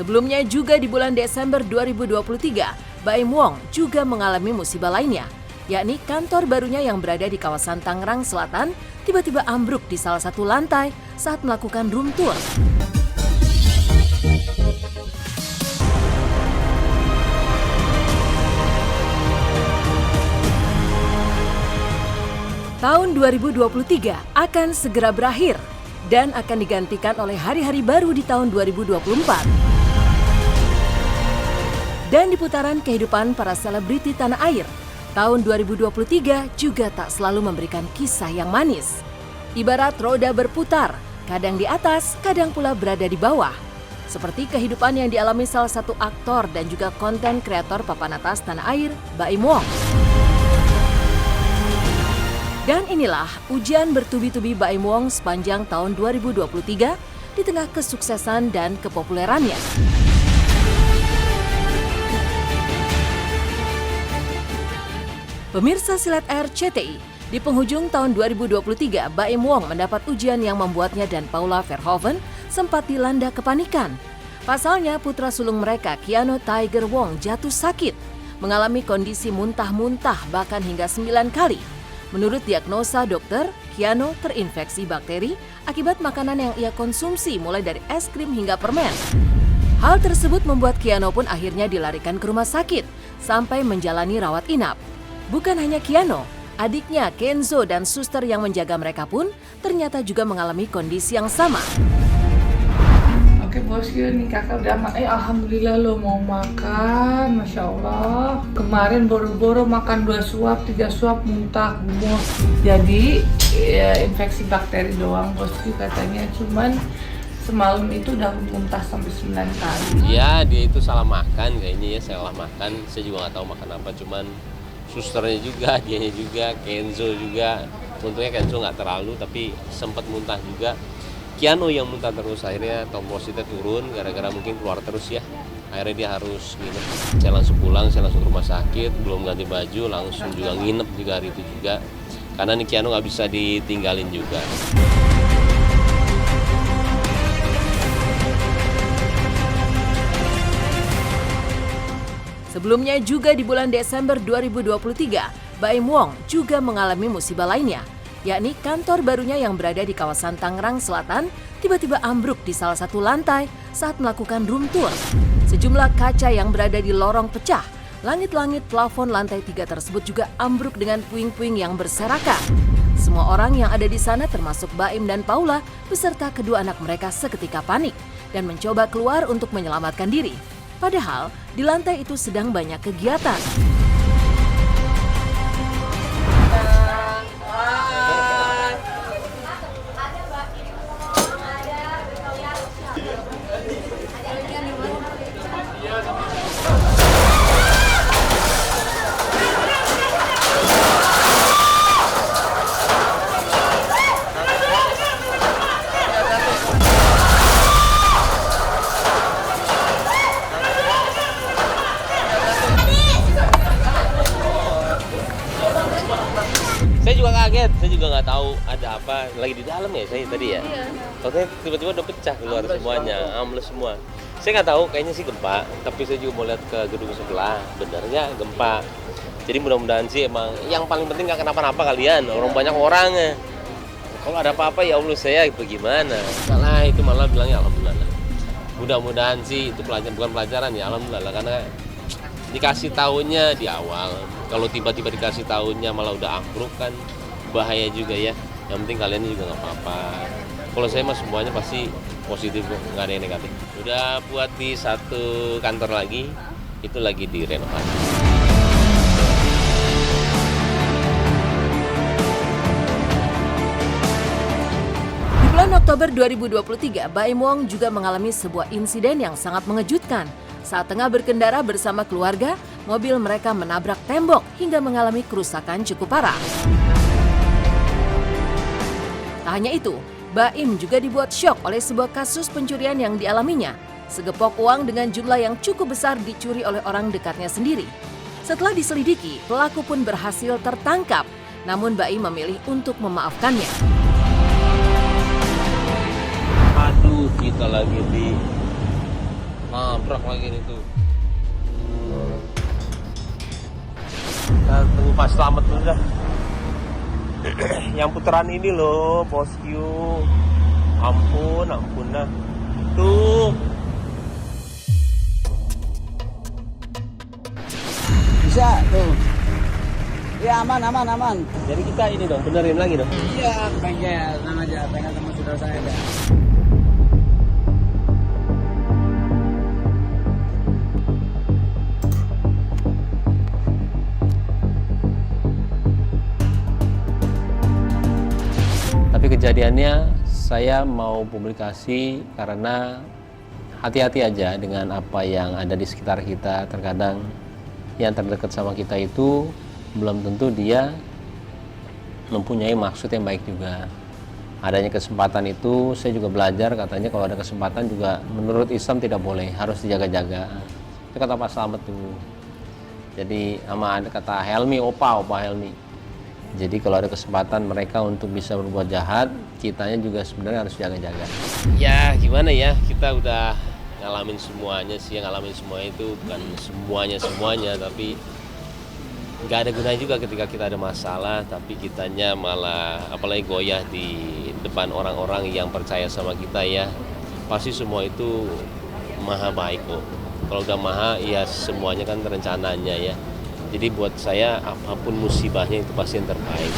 Sebelumnya juga di bulan Desember 2023, Baim Wong juga mengalami musibah lainnya, yakni kantor barunya yang berada di kawasan Tangerang Selatan tiba-tiba ambruk di salah satu lantai saat melakukan room tour. Tahun 2023 akan segera berakhir dan akan digantikan oleh hari-hari baru di tahun 2024. Dan di putaran kehidupan para selebriti tanah air, tahun 2023 juga tak selalu memberikan kisah yang manis. Ibarat roda berputar, kadang di atas, kadang pula berada di bawah. Seperti kehidupan yang dialami salah satu aktor dan juga konten kreator papan atas tanah air, Baim Wong. Dan inilah ujian bertubi-tubi Baim Wong sepanjang tahun 2023 di tengah kesuksesan dan kepopulerannya. Pemirsa Silat RCTI, di penghujung tahun 2023, Baim Wong mendapat ujian yang membuatnya dan Paula Verhoeven sempat dilanda kepanikan. Pasalnya, putra sulung mereka, Keanu Tiger Wong, jatuh sakit, mengalami kondisi muntah-muntah bahkan hingga 9 kali. Menurut diagnosa dokter, Keanu terinfeksi bakteri akibat makanan yang ia konsumsi mulai dari es krim hingga permen. Hal tersebut membuat Keanu pun akhirnya dilarikan ke rumah sakit sampai menjalani rawat inap. Bukan hanya Keanu, adiknya Kenzo dan suster yang menjaga mereka pun ternyata juga mengalami kondisi yang sama. Oke bos, nih kakak udah alhamdulillah lo mau makan, masya Allah. Kemarin boro-boro makan 2 suap, 3 suap muntah, gemes. Jadi ya, infeksi bakteri doang bos, katanya cuman semalam itu udah muntah sampai 9 kali. Ya dia itu salah makan kayaknya ya, salah makan. Saya juga nggak tahu makan apa, cuman susternya juga, dianya juga, Kenzo juga. Untungnya Kenzo nggak terlalu, tapi sempat muntah juga. Keanu yang muntah terus, akhirnya trombositnya turun gara-gara mungkin keluar terus ya. Akhirnya dia harus nginep. Saya langsung pulang, saya langsung ke rumah sakit, belum ganti baju, langsung juga nginep juga hari itu juga. Karena nih Keanu nggak bisa ditinggalin juga. Sebelumnya juga di bulan Desember 2023, Baim Wong juga mengalami musibah lainnya, yakni kantor barunya yang berada di kawasan Tangerang Selatan tiba-tiba ambruk di salah satu lantai saat melakukan room tour. Sejumlah kaca yang berada di lorong pecah, langit-langit plafon lantai 3 tersebut juga ambruk dengan puing-puing yang berserakan. Semua orang yang ada di sana termasuk Baim dan Paula beserta kedua anak mereka seketika panik dan mencoba keluar untuk menyelamatkan diri. Padahal di lantai itu sedang banyak kegiatan. Saya juga kaget, saya juga nggak tahu ada apa lagi di dalam ya saya tadi ya. Katanya tiba-tiba udah pecah keluar semuanya, ambles semua. Saya nggak tahu, kayaknya sih gempa, tapi saya juga mau lihat ke gedung sebelah, benarnya gempa. Jadi mudah-mudahan sih emang yang paling penting nggak kenapa-napa kalian, orang banyak orang ya. Kalau ada apa-apa ya Allah saya bagaimana? Salah itu malah bilangnya alhamdulillah. Mudah-mudahan sih itu bukan pelajaran ya alhamdulillah karena dikasih tahunya di awal. Kalau tiba-tiba dikasih tahunya malah udah ambruk kan bahaya juga ya. Yang penting kalian juga nggak apa-apa. Kalau saya mah semuanya pasti positif, nggak ada yang negatif. Udah buat di satu kantor lagi, itu lagi direnovasi. Di bulan Oktober 2023, Baim Wong juga mengalami sebuah insiden yang sangat mengejutkan. Saat tengah berkendara bersama keluarga, mobil mereka menabrak tembok hingga mengalami kerusakan cukup parah. Tak hanya itu, Baim juga dibuat syok oleh sebuah kasus pencurian yang dialaminya. Segepok uang dengan jumlah yang cukup besar dicuri oleh orang dekatnya sendiri. Setelah diselidiki, pelaku pun berhasil tertangkap, namun Baim memilih untuk memaafkannya. Aduh, kita lagi di nabrak lagi nih tuh. Kita tunggu Pak Slamet dulu dah. Yang putaran ini loh, bosku. Ampun nah. Tuh. Bisa tuh. Ya aman. Jadi kita ini dong, benerin lagi dong. Iya, bengkel, nama aja, bengkel teman saudara saya ada. Tapi kejadiannya saya mau publikasi karena hati-hati aja dengan apa yang ada di sekitar kita. Terkadang yang terdekat sama kita itu belum tentu dia mempunyai maksud yang baik juga. Adanya kesempatan itu saya juga belajar, katanya kalau ada kesempatan juga menurut Islam tidak boleh, harus dijaga-jaga. Itu kata Pak Slamet tuh. Jadi sama ada kata Helmi, opa Helmi. Jadi kalau ada kesempatan mereka untuk bisa berbuat jahat, kitanya juga sebenarnya harus jaga-jaga. Ya gimana ya, kita udah ngalamin semuanya sih, yang ngalamin semuanya itu bukan semuanya, tapi nggak ada gunanya juga ketika kita ada masalah, tapi kitanya malah apalagi goyah di depan orang-orang yang percaya sama kita ya. Pasti semua itu maha baik kok. Kalau udah maha, ya semuanya kan rencananya ya. Jadi buat saya apapun musibahnya itu pasti yang terbaik.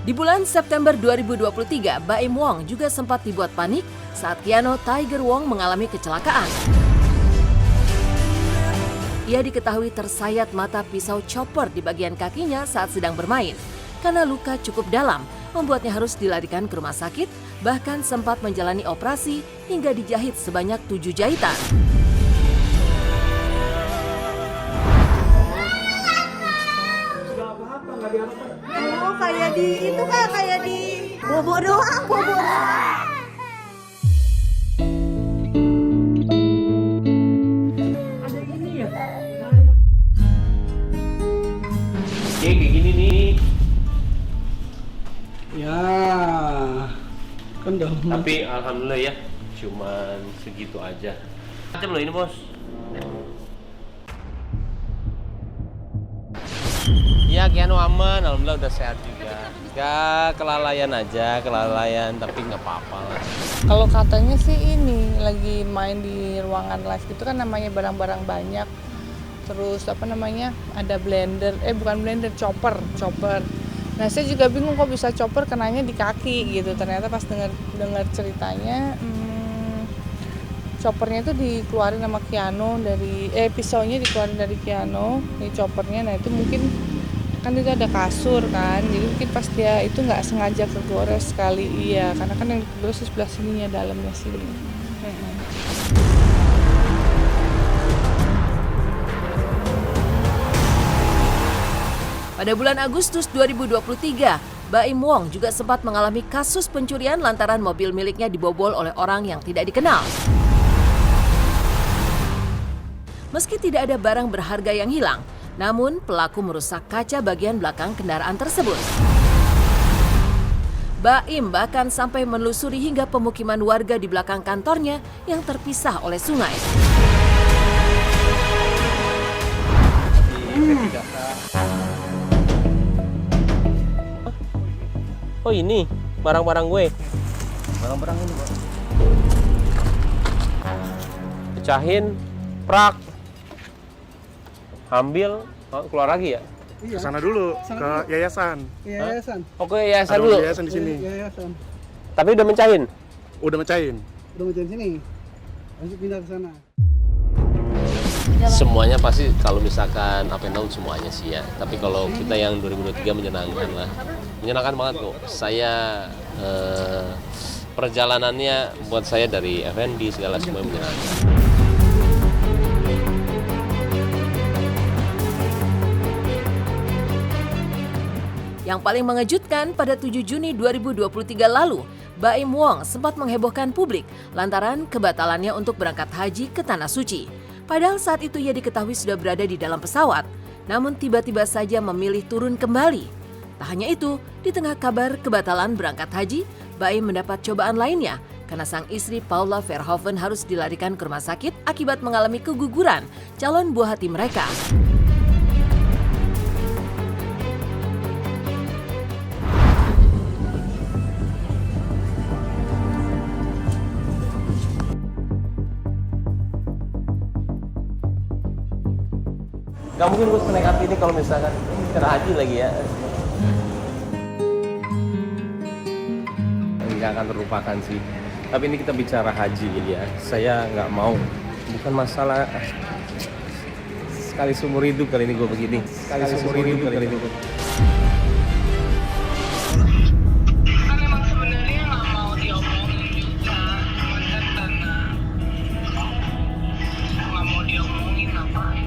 Di bulan September 2023, Baim Wong juga sempat dibuat panik saat Keanu Tiger Wong mengalami kecelakaan. Ia diketahui tersayat mata pisau chopper di bagian kakinya saat sedang bermain. Karena luka cukup dalam, membuatnya harus dilarikan ke rumah sakit, bahkan sempat menjalani operasi hingga dijahit sebanyak 7 jahitan. Oh, kayak di itu kan kayak di bobo doang. Ada ini ya. Kayak gini nih. Ya, kan dah. Tapi alhamdulillah ya, cuman segitu aja. Macam loh ini bos. Ya Keanu aman, alhamdulillah udah sehat juga. Ya kelalaian aja, tapi nggak apa-apa lah. Kalau katanya sih ini lagi main di ruangan live itu kan namanya barang-barang banyak. Terus apa namanya ada blender, bukan blender, chopper. Nah saya juga bingung kok bisa chopper kenanya di kaki gitu. Ternyata pas dengar ceritanya, choppernya itu dikeluarin sama Keanu dari pisaunya dikeluarin dari Keanu, ini choppernya. Nah itu mungkin kan itu ada kasur kan, jadi mungkin pas dia itu nggak sengaja kegores sekali, iya, karena kan yang kegores di sebelah sininya, dalamnya sini. Pada bulan Agustus 2023, Baim Wong juga sempat mengalami kasus pencurian lantaran mobil miliknya dibobol oleh orang yang tidak dikenal. Meski tidak ada barang berharga yang hilang, namun pelaku merusak kaca bagian belakang kendaraan tersebut. Baim bahkan sampai menelusuri hingga pemukiman warga di belakang kantornya yang terpisah oleh sungai. Oh ini barang-barang gue. Barang-barang ini, Pak. Pecahin, prak. Ambil, keluar lagi ya? Iya. Ke sana dulu, ke yayasan. Yayasan. Oke, yayasan Ada dulu. yayasan di sini. Yayasan. Tapi udah mencahin? Udah mecahin. Udah mau sini. Langsung pindah ke sana. Semuanya pasti kalau misalkan up and down semuanya sih ya. Tapi kalau kita yang 2023 menyenangkan lah. Menyenangkan banget kok. Saya perjalanannya buat saya dari F&B segala semuanya menyenangkan. Yang paling mengejutkan pada 7 Juni 2023 lalu, Baim Wong sempat menghebohkan publik lantaran kebatalannya untuk berangkat haji ke Tanah Suci. Padahal saat itu ia diketahui sudah berada di dalam pesawat, namun tiba-tiba saja memilih turun kembali. Tak hanya itu, di tengah kabar kebatalan berangkat haji, Baim mendapat cobaan lainnya karena sang istri Paula Verhoeven harus dilarikan ke rumah sakit akibat mengalami keguguran calon buah hati mereka. Gak mungkin gue naik hati ini kalau misalkan kena haji lagi ya. Nggak akan terlupakan sih. Tapi ini kita bicara haji ya. Saya nggak mau. Bukan masalah sekali seumur hidup kali ini gue begini. Sekali seumur hidup kali ini gue. Kan emang sebenarnya nggak mau diomongin juga, cuman kan karena nggak mau diomongin ngapain.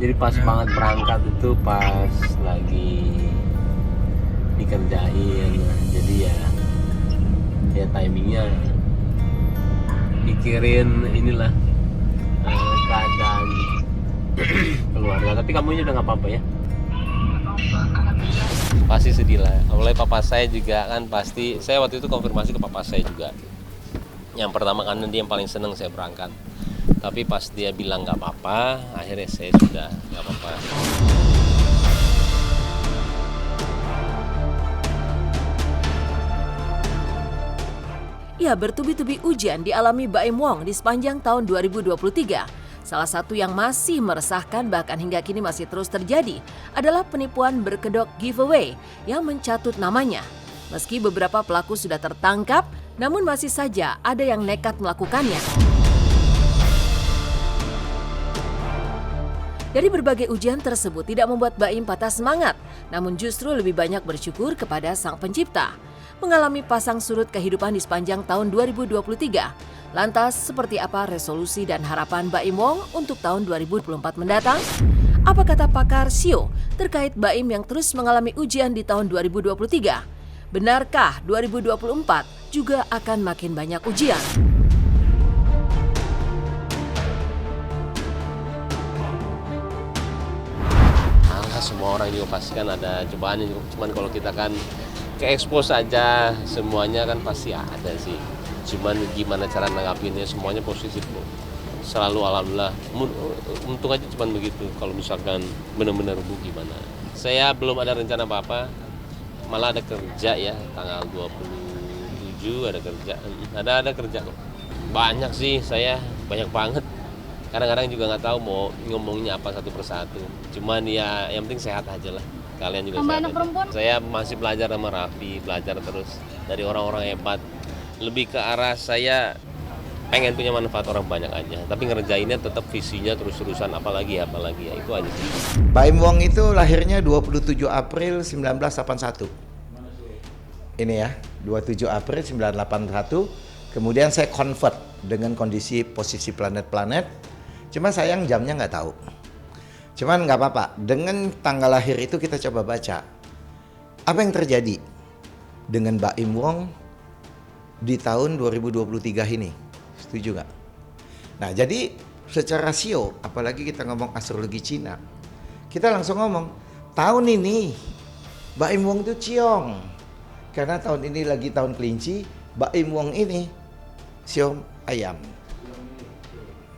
Jadi pas banget berangkat itu pas lagi dikerjain, jadi ya timingnya mikirin inilah keadaan keluarga. Tapi kamunya udah nggak apa-apa ya? Pasti sedih lah. Oleh papa saya juga kan pasti. Saya waktu itu konfirmasi ke papa saya juga. Yang pertama karena dia yang paling seneng saya berangkat. Tapi pas dia bilang nggak apa-apa, akhirnya saya sudah nggak apa-apa. Ya, bertubi-tubi ujian dialami Baim Wong di sepanjang tahun 2023. Salah satu yang masih meresahkan bahkan hingga kini masih terus terjadi adalah penipuan berkedok giveaway yang mencatut namanya. Meski beberapa pelaku sudah tertangkap, namun masih saja ada yang nekat melakukannya. Dari berbagai ujian tersebut tidak membuat Baim patah semangat, namun justru lebih banyak bersyukur kepada Sang Pencipta. Mengalami pasang surut kehidupan di sepanjang tahun 2023. Lantas, seperti apa resolusi dan harapan Baim Wong untuk tahun 2024 mendatang? Apa kata pakar Sio terkait Baim yang terus mengalami ujian di tahun 2023? Benarkah 2024 juga akan makin banyak ujian? Semua orang juga pasti kan ada cobaannya, cuman kalau kita kan ke expose aja semuanya kan pasti ada sih. Cuman gimana cara nanggapinnya, semuanya positif loh. Selalu alhamdulillah, untung aja cuman begitu. Kalau misalkan benar-benar rugi gimana. Saya belum ada rencana apa-apa, malah ada kerja ya, tanggal 27 ada kerja. Ada kerja kok. Banyak sih saya, banyak banget. Kadang-kadang juga nggak tahu mau ngomongnya apa satu persatu. Cuman ya yang penting sehat aja lah. Kalian juga sehat aja. Saya masih belajar sama Raffi, belajar terus dari orang-orang hebat. Lebih ke arah saya pengen punya manfaat orang banyak aja. Tapi ngerjainnya tetap visinya terus-terusan apalagi ya itu aja sih. Baim Wong itu lahirnya 27 April 1981. Ini ya, 27 April 1981. Kemudian saya convert dengan kondisi posisi planet-planet. Cuma sayang jamnya nggak tahu. Cuman nggak apa-apa. Dengan tanggal lahir itu kita coba baca. Apa yang terjadi dengan Baim Wong di tahun 2023 ini? Setuju nggak? Nah jadi secara sio, apalagi kita ngomong astrologi Cina, kita langsung ngomong tahun ini Baim Wong itu ciong. Karena tahun ini lagi tahun kelinci, Baim Wong ini sio ayam.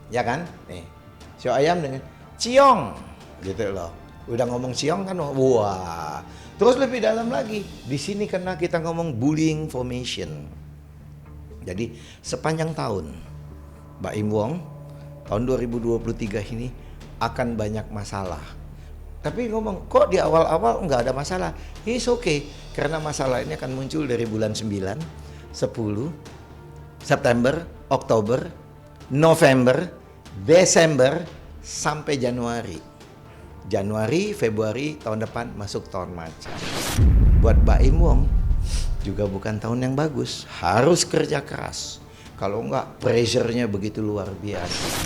Ya kan? Nih, sio ayam dengan ciong gitu loh. Udah ngomong ciong kan, wah. Terus lebih dalam lagi, di sini karena kita ngomong bullying formation. Jadi sepanjang tahun, Baim Wong tahun 2023 ini akan banyak masalah. Tapi ngomong, kok di awal-awal nggak ada masalah? It's okay, karena masalah ini akan muncul dari bulan 9, 10, September, Oktober, November, Desember, sampai Januari. Januari, Februari tahun depan masuk tahun macan. Buat Baim Wong juga bukan tahun yang bagus. Harus kerja keras. Kalau enggak, pressure-nya begitu luar biasa.